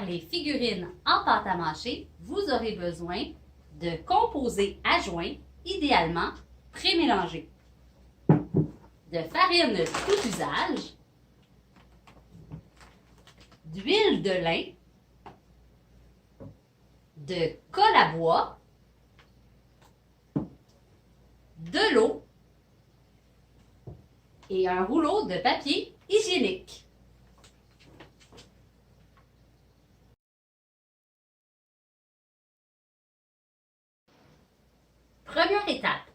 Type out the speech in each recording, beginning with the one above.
faire les figurines en pâte à mâcher, vous aurez besoin de composés à joint, idéalement pré-mélangés, de farine tout usage, d'huile de lin, de colle à bois, de l'eau et un rouleau de papier hygiénique. Première étape,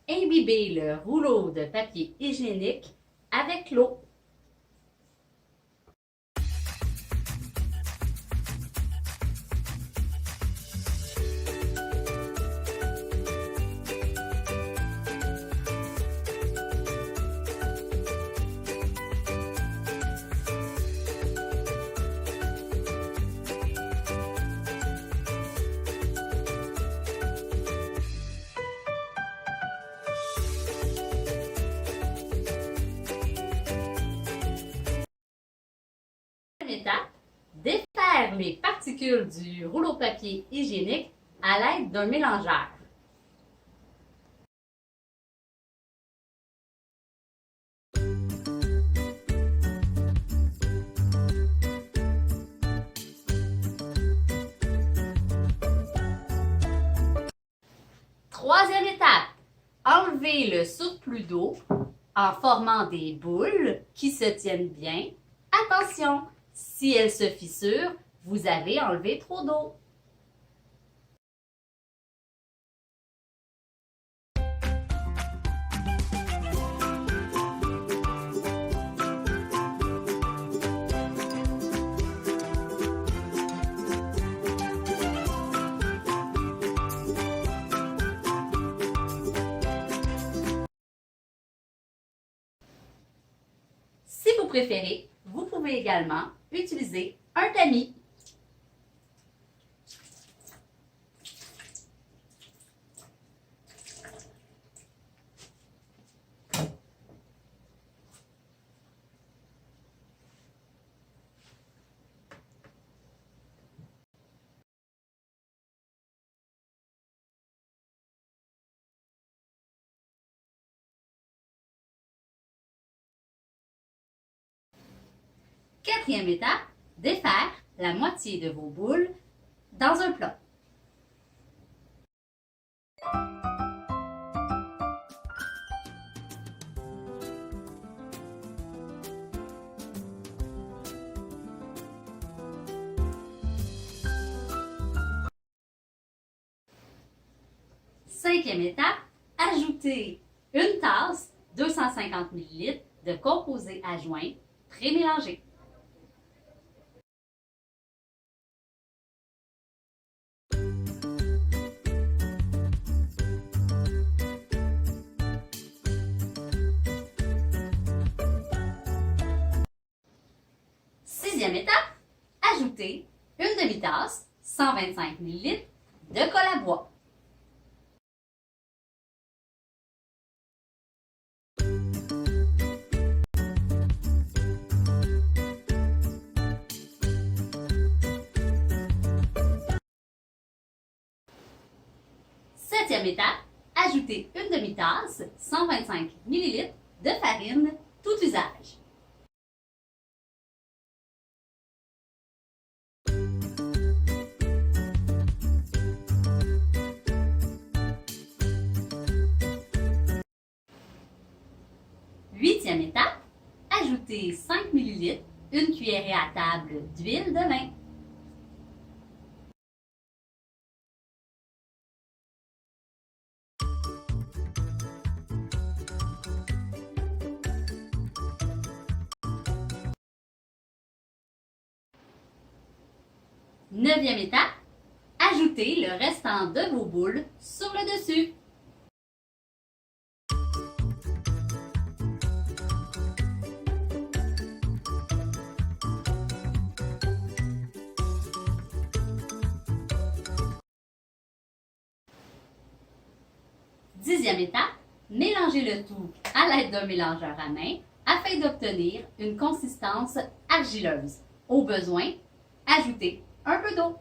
imbibez le rouleau de papier hygiénique avec l'eau. Étape, défaire les particules du rouleau papier hygiénique à l'aide d'un mélangeur. Troisième étape, enlevez le surplus d'eau en formant des boules qui se tiennent bien. Attention! Si elle se fissure, vous avez enlevé trop d'eau. Si vous préférez, vous pouvez également utiliser un tamis. Quatrième étape, défaire la moitié de vos boules dans un plat. Cinquième étape, ajoutez une tasse 250 ml de composé à joint pré-mélangé. Sixième étape, ajoutez une demi-tasse 125 ml de colle à bois. Septième étape, ajoutez une demi-tasse 125 ml de farine tout usage. Huitième étape, ajoutez 5 ml, une cuillerée à table d'huile de lin. Neuvième étape, ajoutez le restant de vos boules sur le dessus. Dixième étape, mélangez le tout à l'aide d'un mélangeur à main afin d'obtenir une consistance argileuse. Au besoin, ajoutez un peu d'eau.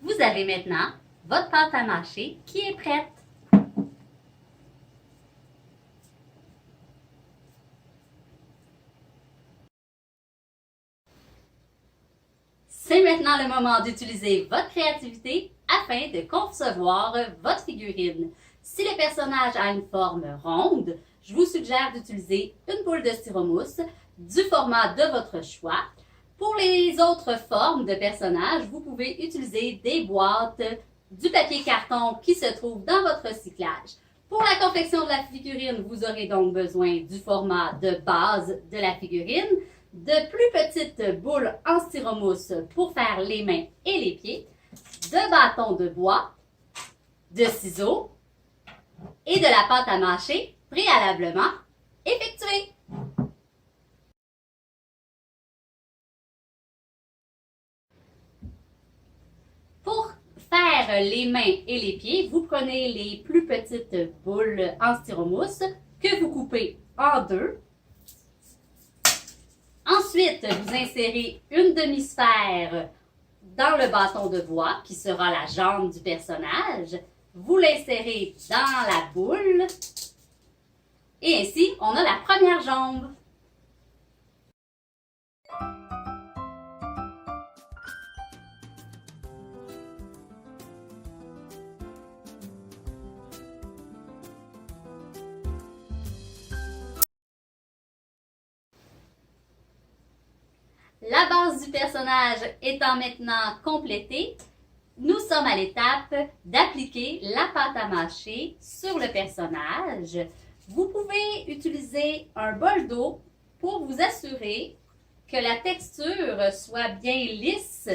Vous avez maintenant votre pâte à mâcher qui est prête. C'est maintenant le moment d'utiliser votre créativité afin de concevoir votre figurine. Si le personnage a une forme ronde, je vous suggère d'utiliser une boule de styromousse du format de votre choix. Pour les autres formes de personnages, vous pouvez utiliser des boîtes, du papier carton qui se trouve dans votre recyclage. Pour la confection de la figurine, vous aurez donc besoin du format de base de la figurine, de plus petites boules en styromousse pour faire les mains et les pieds, de bâtons de bois, de ciseaux et de la pâte à mâcher préalablement effectuée. Pour faire les mains et les pieds, vous prenez les plus petites boules en styromousse que vous coupez en deux. Ensuite, vous insérez une demi-sphère dans le bâton de bois qui sera la jambe du personnage. Vous l'insérez dans la boule et ainsi, on a la première jambe. La base du personnage étant maintenant complétée, nous sommes à l'étape d'appliquer la pâte à mâcher sur le personnage. Vous pouvez utiliser un bol d'eau pour vous assurer que la texture soit bien lisse.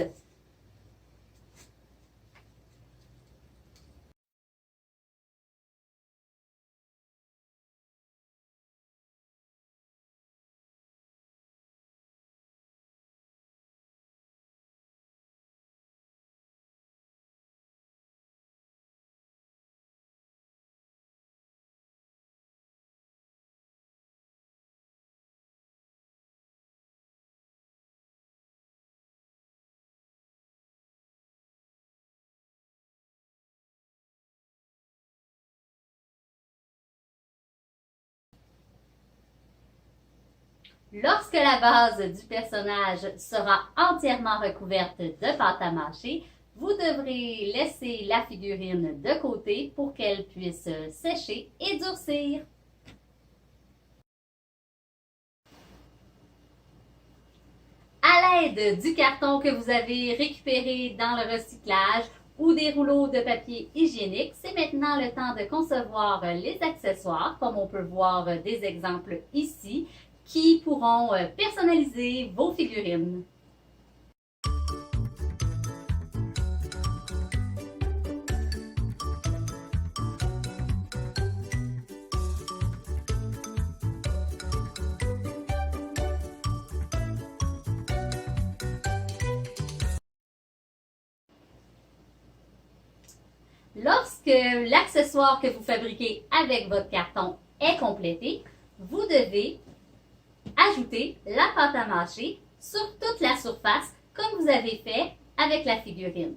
Lorsque la base du personnage sera entièrement recouverte de pâte à mâcher, vous devrez laisser la figurine de côté pour qu'elle puisse sécher et durcir. À l'aide du carton que vous avez récupéré dans le recyclage ou des rouleaux de papier hygiénique, c'est maintenant le temps de concevoir les accessoires, comme on peut voir des exemples ici, qui pourront personnaliser vos figurines. Lorsque l'accessoire que vous fabriquez avec votre carton est complété, vous devez ajouter la pâte à mâcher sur toute la surface comme vous avez fait avec la figurine.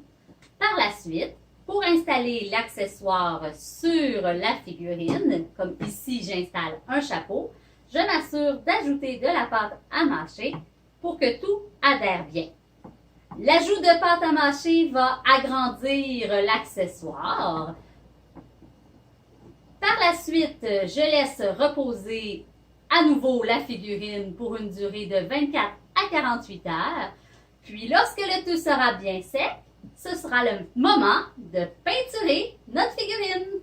Par la suite, pour installer l'accessoire sur la figurine, comme ici j'installe un chapeau, je m'assure d'ajouter de la pâte à mâcher pour que tout adhère bien. L'ajout de pâte à mâcher va agrandir l'accessoire. Par la suite, je laisse reposer à nouveau la figurine pour une durée de 24 à 48 heures. Puis lorsque le tout sera bien sec, ce sera le moment de peinturer notre figurine.